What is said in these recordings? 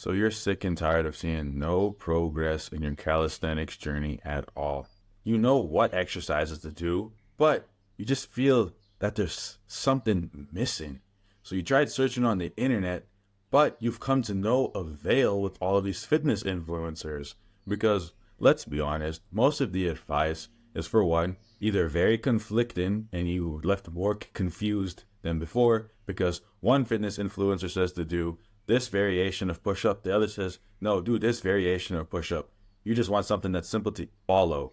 So you're sick and tired of seeing no progress in your calisthenics journey at all. You know what exercises to do, but you just feel that there's something missing. So you tried searching on the internet, but you've come to no avail with all of these fitness influencers. Because let's be honest, most of the advice is, for one, either very conflicting and you left more confused than before, because one fitness influencer says to do this variation of push-up, the other says, no, do this variation of push-up. You just want something that's simple to follow.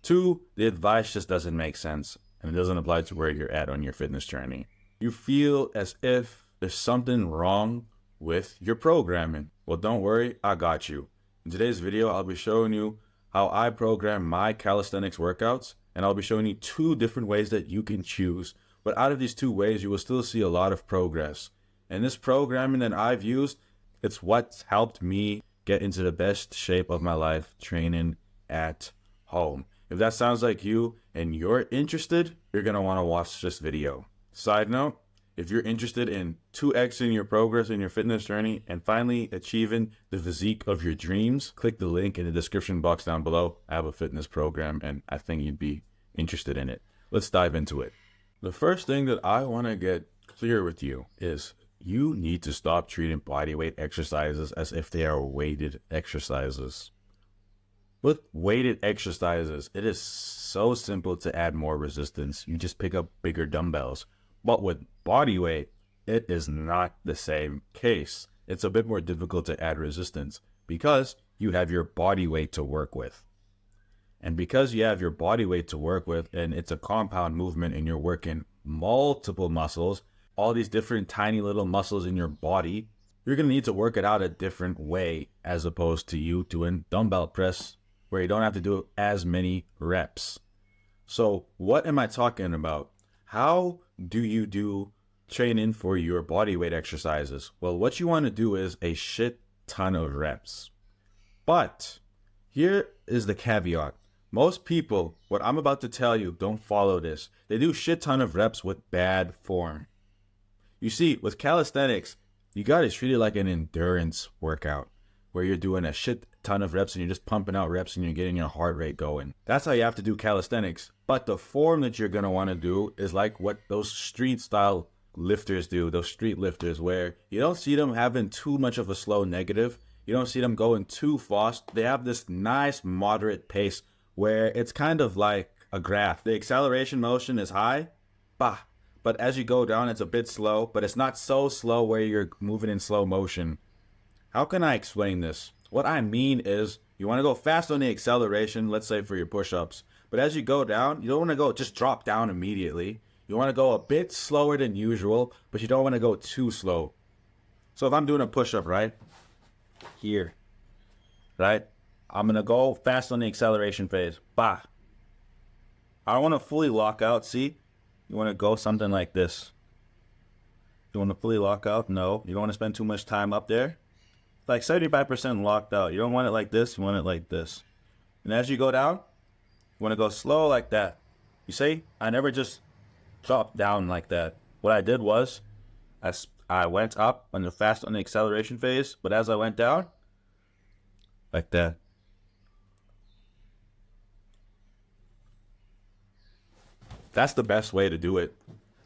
Two, the advice just doesn't make sense, and it doesn't apply to where you're at on your fitness journey. You feel as if there's something wrong with your programming. Well, don't worry, I got you. In today's video, I'll be showing you how I program my calisthenics workouts, and I'll be showing you two different ways that you can choose. But out of these two ways, you will still see a lot of progress. And this programming that I've used, it's what's helped me get into the best shape of my life training at home. If that sounds like you and you're interested, you're going to want to watch this video. Side note, if you're interested in 2xing your progress in your fitness journey and finally achieving the physique of your dreams, click the link in the description box down below. I have a fitness program and I think you'd be interested in it. Let's dive into it. The first thing that I want to get clear with you is you need to stop treating bodyweight exercises as if they are weighted exercises. With weighted exercises, it is so simple to add more resistance. You just pick up bigger dumbbells. But with bodyweight, it is not the same case. It's a bit more difficult to add resistance because you have your body weight to work with. And because you have your body weight to work with, and it's a compound movement and you're working multiple muscles, all these different tiny little muscles in your body, you're going to need to work it out a different way as opposed to you doing dumbbell press where you don't have to do as many reps. So what am I talking about? How do you do training for your body weight exercises? Well, what you want to do is a shit ton of reps. But here is the caveat. Most people, what I'm about to tell you, don't follow this. They do shit ton of reps with bad form. You see, with calisthenics, you got to treat it like an endurance workout where you're doing a shit ton of reps and you're just pumping out reps and you're getting your heart rate going. That's how you have to do calisthenics. But the form that you're going to want to do is like what those street style lifters do, those street lifters, where you don't see them having too much of a slow negative. You don't see them going too fast. They have this nice moderate pace where it's kind of like a graph. The acceleration motion is high, bah. But as you go down, it's a bit slow, but it's not so slow where you're moving in slow motion. How can I explain this? What I mean is you want to go fast on the acceleration, let's say for your push-ups. But as you go down, you don't want to go just drop down immediately. You want to go a bit slower than usual, but you don't want to go too slow. So if I'm doing a push-up, right? Here, right? I'm going to go fast on the acceleration phase. Bah. I don't want to fully lock out. See? You want to go something like this. You want to fully lock out? No. You don't want to spend too much time up there. It's like 75% locked out. You don't want it like this. You want it like this. And as you go down, you want to go slow like that. You see? I never just dropped down like that. What I did was I went up on the fast on the acceleration phase, but as I went down, like that. That's the best way to do it.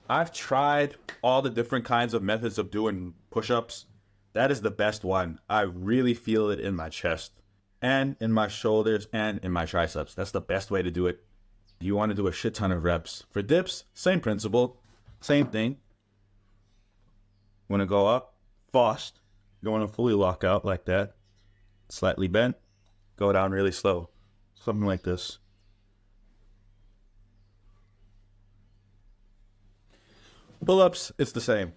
I've tried all the different kinds of methods of doing push-ups. That is the best one. I really feel it in my chest and in my shoulders and in my triceps. That's the best way to do it. You want to do a shit ton of reps. For dips, same principle, same thing. You want to go up fast. You don't want to fully lock out like that. Slightly bent. Go down really slow. Something like this. Pull-ups, it's the same.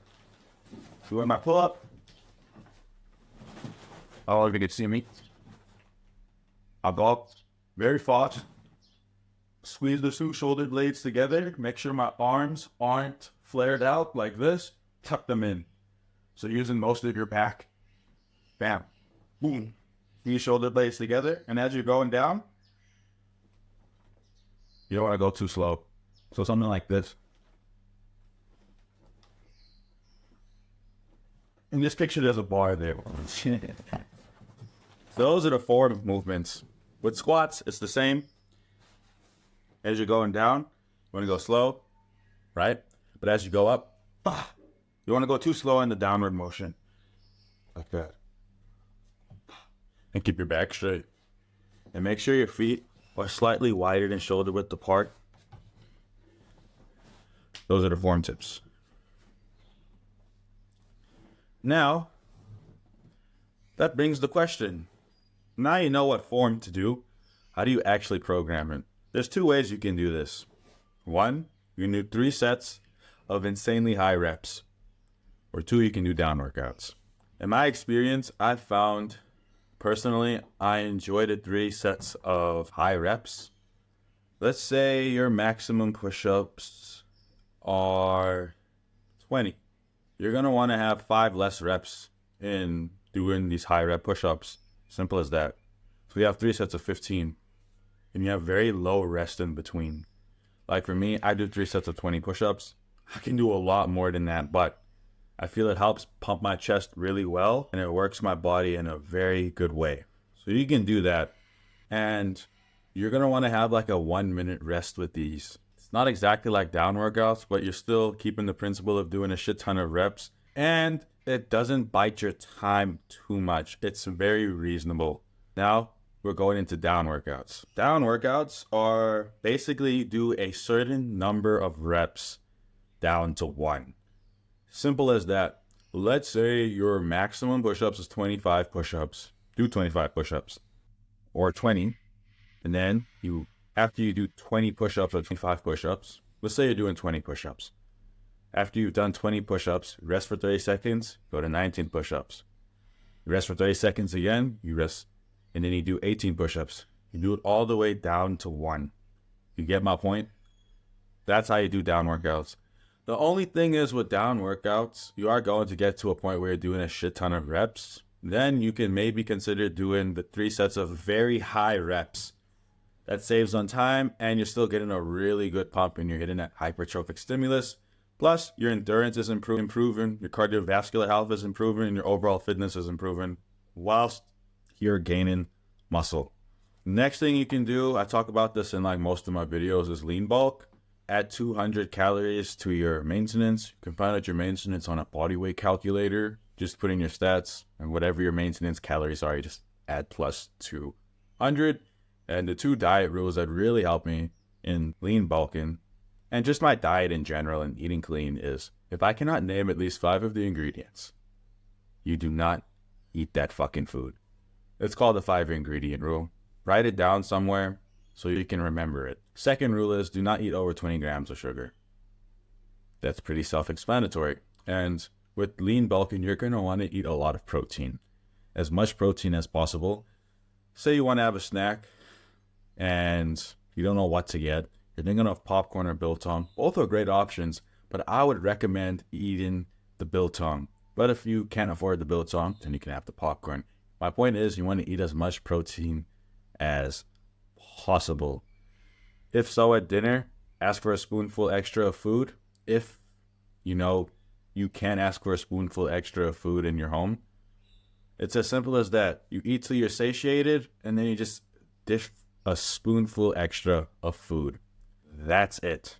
Doing my pull-up. I don't know if you can see me. I'll go up very fast. Squeeze the two shoulder blades together. Make sure my arms aren't flared out like this. Tuck them in. So using most of your back. Bam. Boom. These shoulder blades together. And as you're going down, you don't want to go too slow. So something like this. In this picture, there's a bar there. those are the 4 movements. With squats, it's the same. As you're going down, you want to go slow, right? But as you go up, you want to go too slow in the downward motion. Like that. And keep your back straight. And make sure your feet are slightly wider than shoulder width apart. Those are the form tips. Now, that brings the question. Now you know what form to do. How do you actually program it? There's 2 ways you can do this. 1, you can do 3 sets of insanely high reps. Or 2, you can do down workouts. In my experience, I've found, personally, I enjoy the 3 sets of high reps. Let's say your maximum push-ups are 20. You're going to want to have 5 less reps in doing these high rep push-ups. Simple as that. So you have 3 sets of 15. And you have very low rest in between. Like for me, I do 3 sets of 20 push-ups. I can do a lot more than that, but I feel it helps pump my chest really well, and it works my body in a very good way. So you can do that. And you're going to want to have like a 1-minute rest with these. It's not exactly like down workouts, but you're still keeping the principle of doing a shit ton of reps. And it doesn't bite your time too much. It's very reasonable. Now, we're going into down workouts. Down workouts are basically do a certain number of reps down to 1. Simple as that. Let's say your maximum push-ups is 25 push-ups. Do 25 push-ups. Or 20. And then after you do 20 push-ups or 25 push-ups, let's say you're doing 20 push-ups. After you've done 20 push-ups, rest for 30 seconds, go to 19 push-ups. You rest for 30 seconds again, you rest, and then you do 18 push-ups. You do it all the way down to 1. You get my point? That's how you do down workouts. The only thing is with down workouts, you are going to get to a point where you're doing a shit ton of reps. Then you can maybe consider doing the 3 sets of very high reps. That saves on time, and you're still getting a really good pump, and you're hitting that hypertrophic stimulus. Plus, your endurance is improving, your cardiovascular health is improving, and your overall fitness is improving, whilst you're gaining muscle. Next thing you can do, I talk about this in like most of my videos, is lean bulk. Add 200 calories to your maintenance. You can find out your maintenance on a bodyweight calculator. Just put in your stats, and whatever your maintenance calories are, you just add plus 200. And the 2 diet rules that really help me in lean bulking, and just my diet in general and eating clean, is if I cannot name at least 5 of the ingredients, you do not eat that fucking food. It's called the 5 ingredient rule. Write it down somewhere so you can remember it. Second rule is do not eat over 20 grams of sugar. That's pretty self-explanatory. And with lean bulking, you're going to want to eat a lot of protein. As much protein as possible. Say you want to have a snack and you don't know what to get. You're thinking of popcorn or biltong. Both are great options, but I would recommend eating the biltong. But if you can't afford the biltong, then you can have the popcorn. My point is you want to eat as much protein as possible. If so, at dinner, ask for a spoonful extra of food. If you can ask for a spoonful extra of food in your home. It's as simple as that. You eat till you're satiated, and then you just dish a spoonful extra of food. That's it.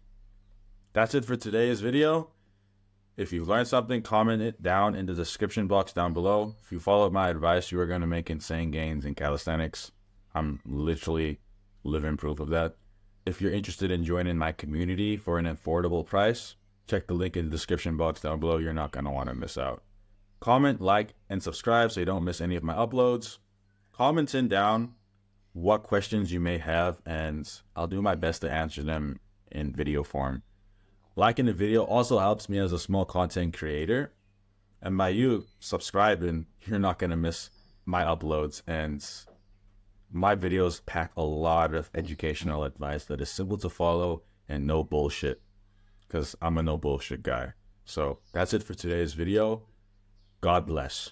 That's it for today's video. If you learned something, comment it down in the description box down below. If you followed my advice, you are going to make insane gains in calisthenics. I'm literally living proof of that. If you're interested in joining my community for an affordable price, check the link in the description box down below. You're not going to want to miss out. Comment, like, and subscribe so you don't miss any of my uploads. Comment down what questions you may have, and I'll do my best to answer them in video form. Liking the video also helps me as a small content creator. And by you subscribing, you're not going to miss my uploads. And my videos pack a lot of educational advice that is simple to follow and no bullshit. Because I'm a no bullshit guy. So that's it for today's video. God bless.